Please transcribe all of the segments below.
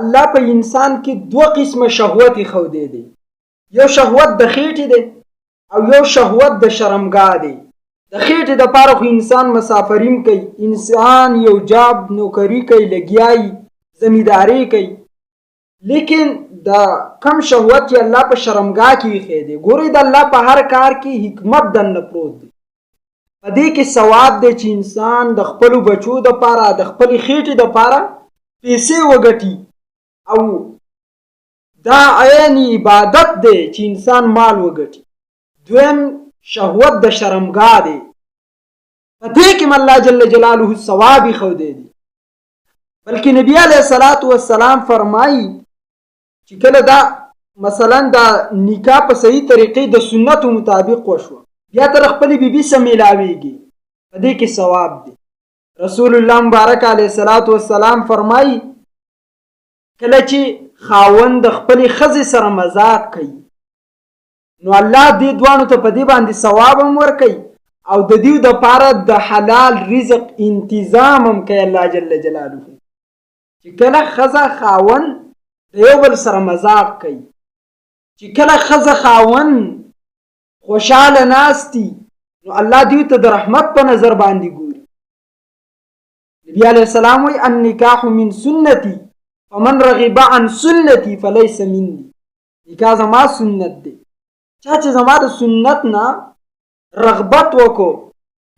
الله په انسان کې دوه قسمه شهوت خودې دی. یو شهوت د خېټې دی او یو شهوت د شرمګاه دی. د خېټې دپاره خو انسان مسافریم کوي، انسان یو جاب نوکری کوي، لګیایي زمینداری کوي، لیکن د کم شهوت یې الله په شرمګاه کې ایښی دی. ګورئ د الله په هر کار کې حکمت دننه پروت دی. په دې کې ثواب دی چې انسان د خپلو بچو دپاره د خپلې خېټې دپاره پیسې وګټي، او دا عین عبادت دی چې انسان مال وګټي. دویم شهوت د شرمګاه دی، په دې کې الله جل جلاله ثواب ایښودی دی. بلکې نبی علیه الصلاة والسلام فرمایي چې کله دا مثلا دا نکاح په صحیح طریقې د سنتو مطابق وشوه، بیا تر خپلې بیبي سره میلاویږي، په دې کې ثواب دی. رسول الله مبارک علیه الصلاة والسلام فرمایي کله چې خاوند د خپلې ښځې سره مذاق کوي، نو الله دې دوانو ته په دې باندې ثواب هم ورکوي او د دې دپاره د حلال رزق انتظام هم کوي الله جل جلاله. چې کله ښځه خاوند د یو بل سره مذاق کوي، چې کله ښځه خاوند خوشحاله ناستي، نو الله دوی ته د رحمت په نظر باندې ګوري. نبی علیه السلام وایي النکاح من سنتي فمن رغب عن سنتي فلیس مني. نکاح زما سنت دی، چا چې زما د سنت نه رغبت وکړو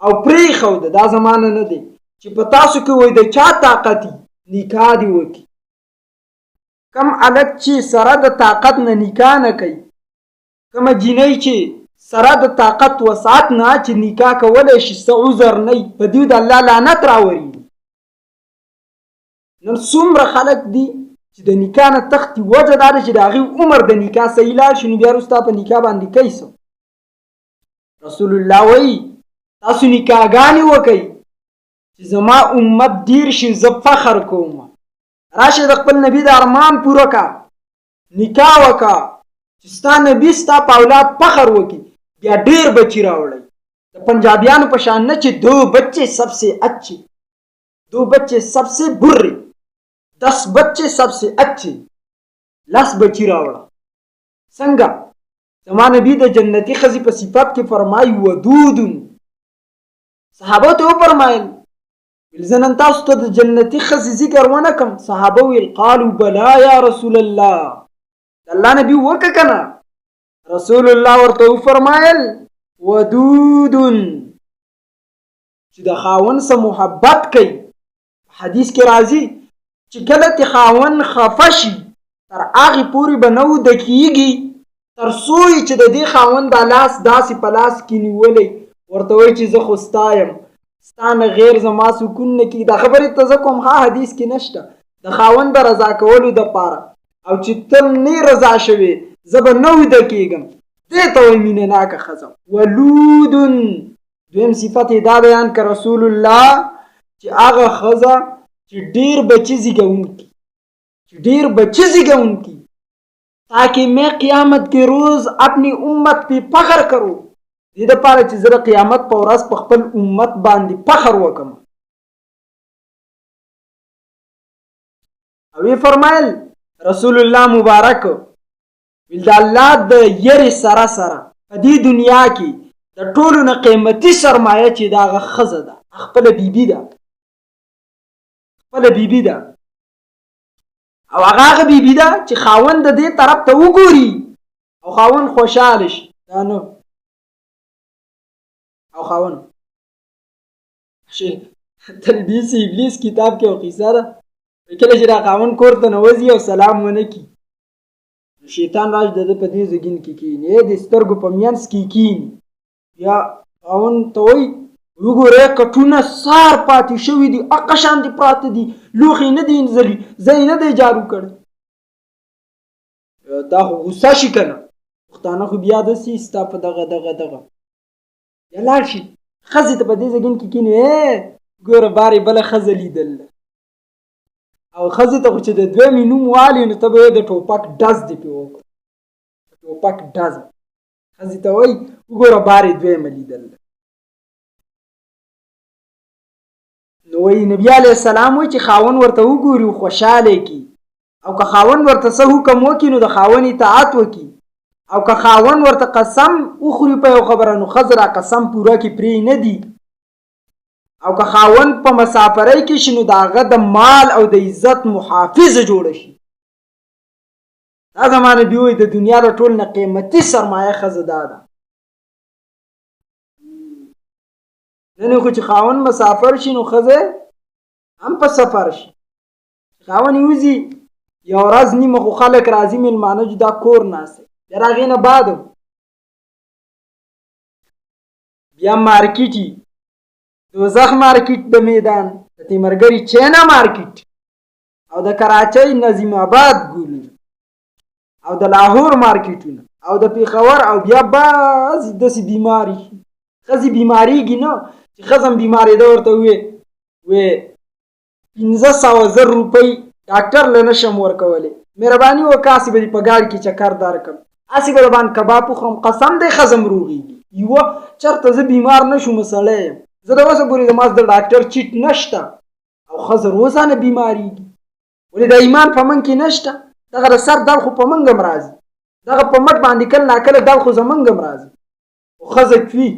او پرېښوده، دا زمانه نه دی چې په تاسو کې وایي د چا طاقت نکاح دی وکړي. کم هلک چې سره د طاقت نه نکاح نه کوي، کومه جینۍ چې سره د طاقت وسعت نه چې نکاح کولی شي، څه عذر نه وي، په دوی د الله لعنت راوري. نن څومره خلک دي چې د نکاح نه تښتي، وجه دا ده چې د هغې عمر د نکاح صحیح لاړ شي، نو بیا وروسته په نکاح باندې کوي څه. رسول الله وایي تاسو نکاحګانې وکئ چې زما امت ډېر شي، زه فخر کوم. راشه د خپل نبي د ارمان پوره کا، نکاح وکړه چې ستا نبي ستا په اولاد فخر وکړي، بیا ډېر بچي راوړئ. د پنجابیانو په شان نه چې 2 بچے سب سے اچھے، 2 بچے سب سے برے، 10 بچے سب سے اچھے، 10 بچی راوړه. څنګه زما نبی د جنتی ښځې په صفت کې فرمایي ودود. صحابه ته وفرمایل زه نن تاسو ته د جنتي ښځې ذکر ونه کړم؟ صحابه ویل قالوا بلا یا رسول الله، د الله نبي وکړه که نه؟ رسول الله ورته وفرمایل ودود، چې د خاوند سره محبت کوي. حدیث کې راځي چې کله تی خاوند خفه شي تر هغې پورې به نه وده کېږي تر څو چې د دې خاوند دا لاس داسې په لاس کې نیولی ورته وایي چې زه خو ستا یم، ستا نه غیر زما سکون نه کېږي. دا خبرې ته زه کوم ها حدیث کې نشته. د خاوند د رضا کولو دپاره او چې ته نه رضا شوې زه به نه وده کېږم، دې ته وایي مینه ناکه ښځه. ولودن دویم صفت یې دا بیان که رسول الله چې هغه ښځه چې ډېر بچي زیږوونکي، چې ډېر بچي زیږوونکي، تاکہ میں قیامت کے روز اپنی امت پہ فخر کروں، دې دپاره چې زه د قیامت په ورځ په خپل امت باندې فخر وکړم. او یې فرمایل رسول الله مبارک ویل د الله د یرې سره سره په دې دنیا کې د ټولو نه قیمتي سرمایه چې د هغه ښځه ده، خپله بیبي ده، خپله بیبي ده. او هغه بیبي ده چې خاوند د دې طرف ته وګوري او خاوند خوشحاله شي. دا نو او خاوند تلبیس ابلیس کتاب کې یو قصه ده، کله چې دا خاوند کور ته نوځي او سلام ونه کي، شیطان راځي د ده په دې زګین کې کښېني، د سترګو په منځ کې کښېني. یا خاوند ته وایي وګوره کټونه سار پاتې شوي دي، هغه شان دي پراته دي، لوښي نه دي انځلي، ځای نه دی جارو کړی. دا خو غوسه شي که نه؟ پښتانه خو بیا داسې ستا په دغه یا لاړ شي ښځې ته په دې زګین کې کښېني ګوره بارې بله ښځه لیدل، او ښځې ته خو چې د دویمې نوم والي نو ته به یې د ټوپک ډز دې پې وکړو، ټوپک ډز. ښځې ته وایي وګوره بارې دویمه لیدل. نو وایي نبي علیه السلام وایي چې خاوند ورته وګوري او خوشحاله کړي، او که خاوند ورته څه حکم وکړي نو د خاوند اطاعت وکړي، او که خاوند ورته قسم وخوري په یو خبره نو ښځه را قسم پوره کړي، پرې نه دي. او که خاوند په مسافرۍ کې شي نو د هغه د مال او د عزت محافظه جوړه شي. دا زما نبي وایي د دنیا د ټول نه قیمتي سرمایه ښځه دا ده. نن خو چې خاوند مسافر شي نو ښځه هم په سفر شي. خاوند یوځي یو ورځ نیمه خو خلک راځي مېلمانه جو دا کور ناست بیا د هغې نه بعد بیا مارکیټي دوزخ مارکیټ د میدان د تیمرګري چینا مارکیټ او د کراچۍ نظیم آباد ګل او د لاهور مارکیټونه او د پیښور او بیا بعضې داسې بیماري ښځې بیماریږي نه چې ښځه هم بیمارېده ورته وې 500,000 روپۍ ډاکټر له نشم ورکولی، مهرباني وکړه هسې به دې په ګاډي کې چکر درکړم، هسې به د باندې کباب وخورم، قسم دی ښځه م روغېږي. یوه چېرته زه بیمار نه شوم سړی یم، زه د اوسه پورې زما د ډاکټر چیټ نشته او ښځه روزانه بیماریږي. ولې د ایمان په موږ کې نشته؟ دغه د سر دل خو په موږ هم راځي، دغه په مټ باندې کله ناکله دل خو زموږ هم راځي، خو ښځه کوي